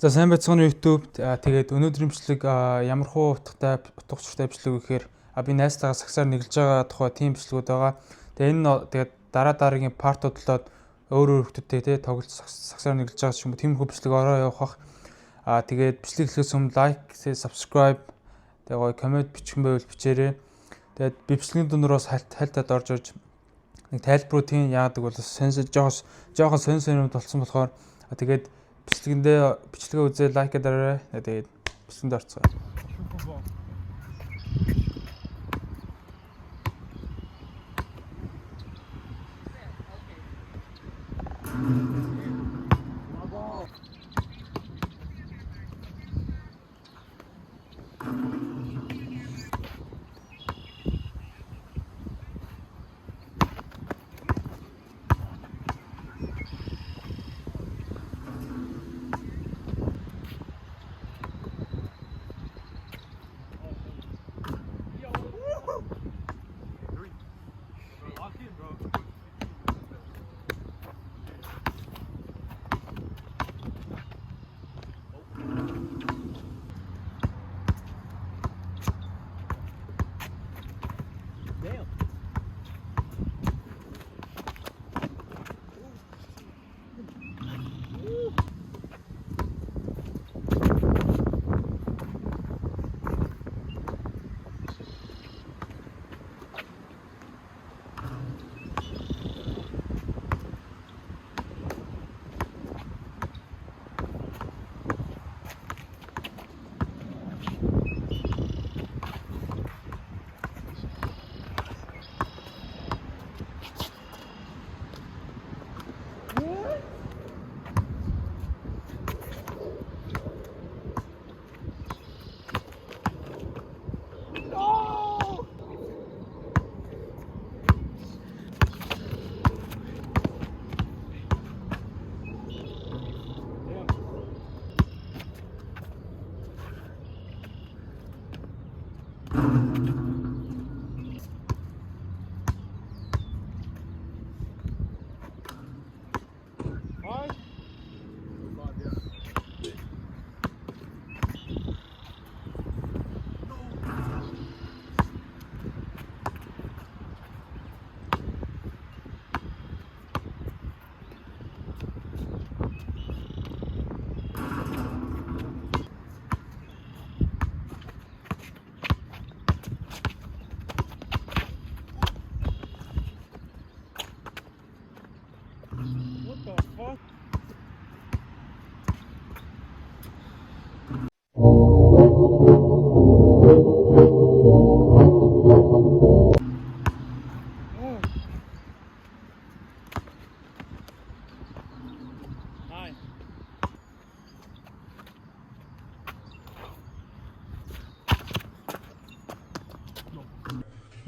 За сайн байцгаана YouTube. Тэгээд өнөөдрийн бичлэг ямар хуу утгатай бичлэг вэ гэхээр би найзтайгаа сагсаар нэглэж байгаа тухай тийм бичлэгүүд байгаа. Тэгээд энэ тэгээд дараагийн партууд болоод өөр хүмүүстэй тоглож сагсаар нэглэж байгаа юм. Тиймэрхүү бичлэг ороо явах. Тэгээд бичлэг эхлэхээс өмнө лайк, subscribe тэгээд гоё коммент бичих юм байвал бичээрэй. Тэгээд би бичлэгийн дундуураас хайлтад орж ирж нэг тайлбаруудын яадаг бол жоохон сонир болсон болохоор тэгээд бичлэгээ үзээ лайк дараарай. Тэгээд бичлэгэнд орцгоё.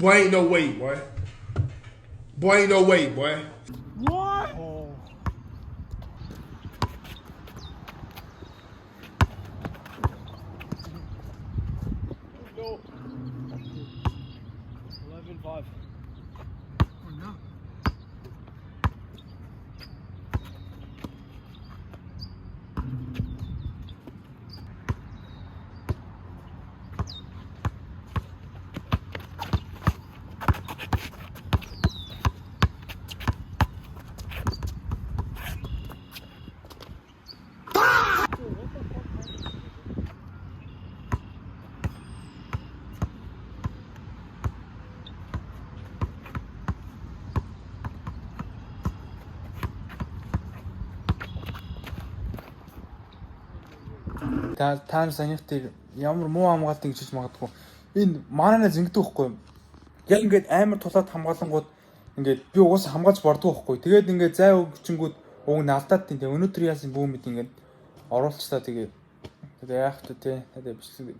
Boy, ain't no way, boy. Boy, ain't no way, boy. What? Oh. Go. 11-5. Oh no. Та санийхтыг ямар муу хамгаалтыг хийж магадгүй. Энэ манайнаа зингдэг байхгүй юу? Яг ингээд амар тулаад хамгаалангууд ингээд би угаасаа хамгаалж бордгоо байхгүй. Тэгээд ингээд зай өгчингүүд уг нь алдаад тийм. Өнөөдөр яасан бүү мэд ингээд оруулчлаа тэгээд яах вэ те. Тэгээд бичлэг.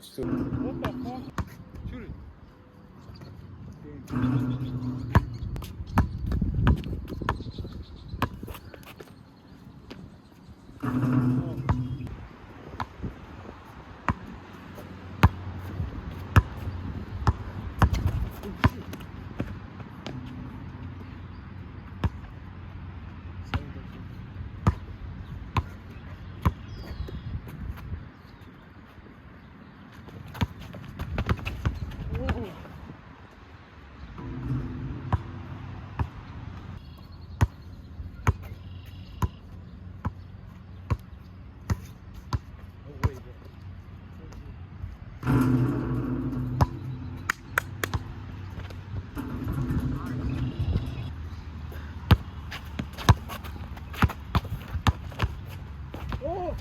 Oh!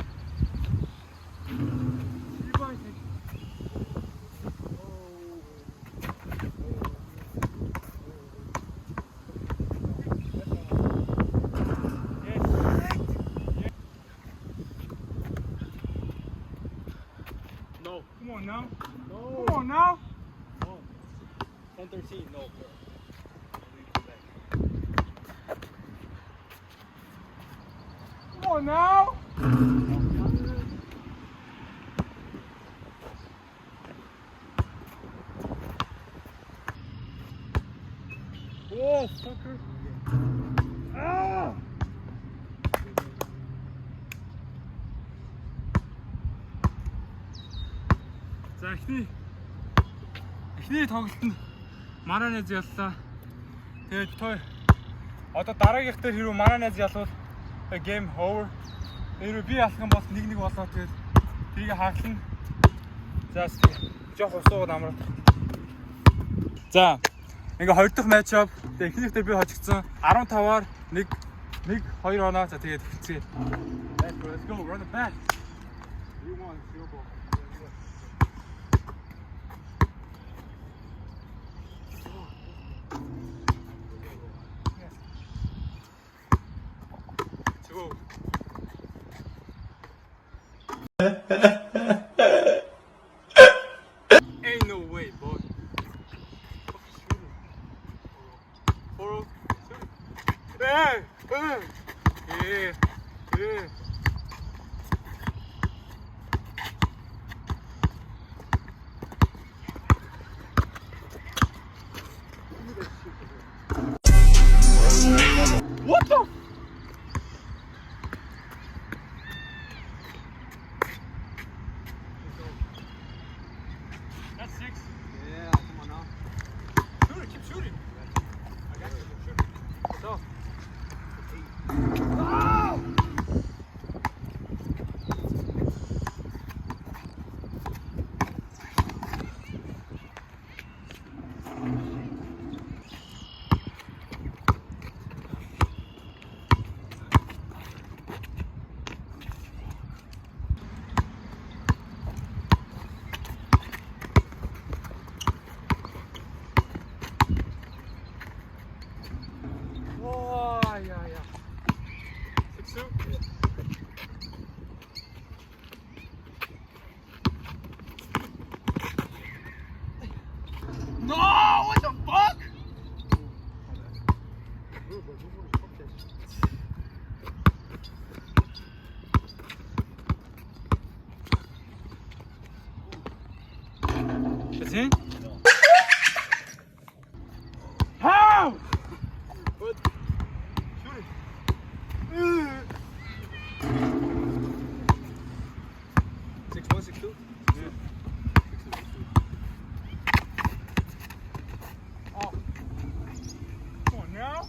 No. Come on now. No. Come on now. 113, no. Come on now. Oh, fucker. Ah! За эхний тоглолтод манай найз яллаа. Тэгээд той одоо дараагийнх дээр хэрвээ манай найз ялвал game over. Хэрвээ би алах юм бол 1-1 болоо тэгээд тэрийг хаглана. За жоох усуугаад амраад. За ингээ 2 дахь матчап. Тэгээд эхнийх дээр би хожигдсон 15-аар 1 2 оноо. За тэгээд эхэлцгээе. Let's go run the back. You want your ball. Ain't no way, boy. Hey! Yeah! Yeah! What the? That's 6. Yeah, come on now. Shoot it, keep shooting. I got you, shoot it. So. Oh! Oh, yeah. 6-2? Yeah. No! What the fuck? That's it? How? What? Shoot it. 6-1, 6-2? Yeah. 6-2. Oh. Come on now.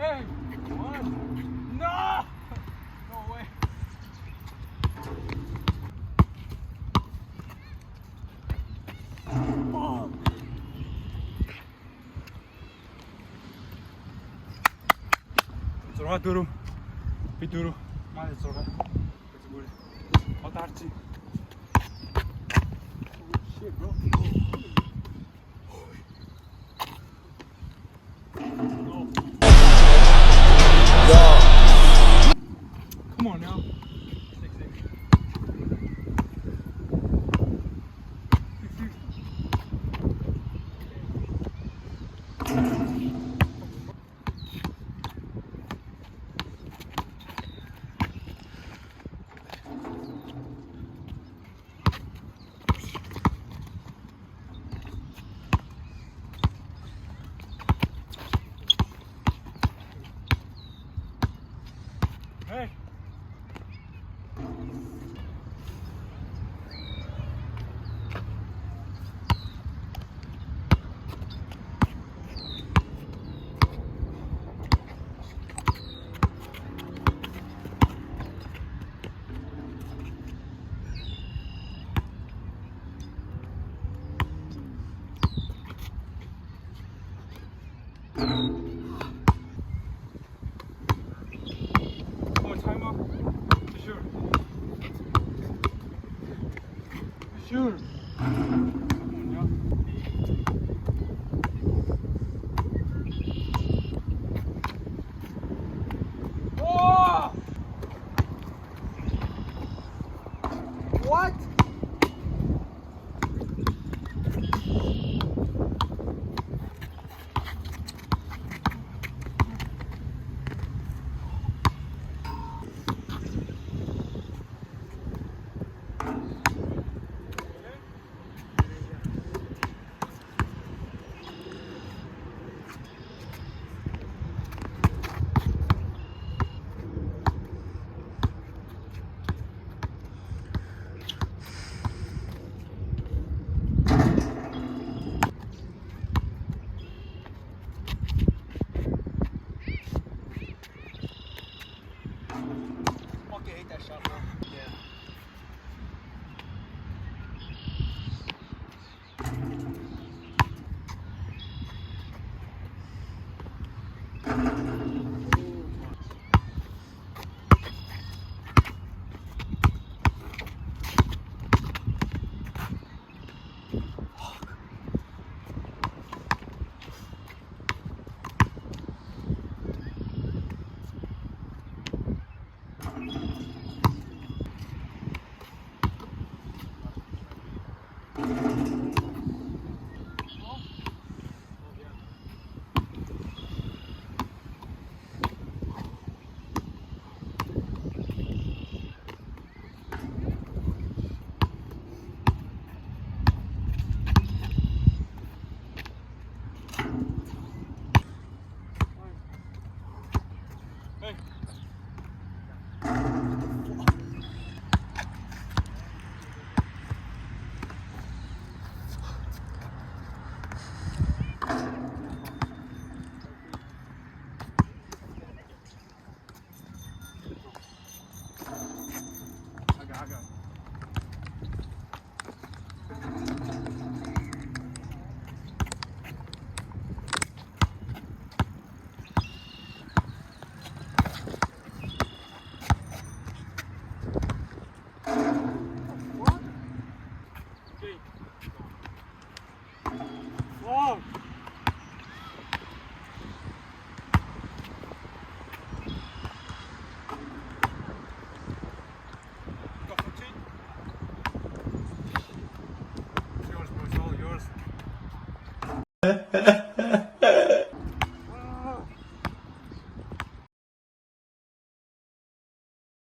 Hey, what? No! No way. Oh. Зурга дөрөв. Би дөрөв. Манай зурга. Зүгээр. Одоо харчих. Shit, bro. Come on now. 6-6. 6-6. Oh, time up. Sure. Sure. Oh! What? Okay, hit that shot, bro. Yeah.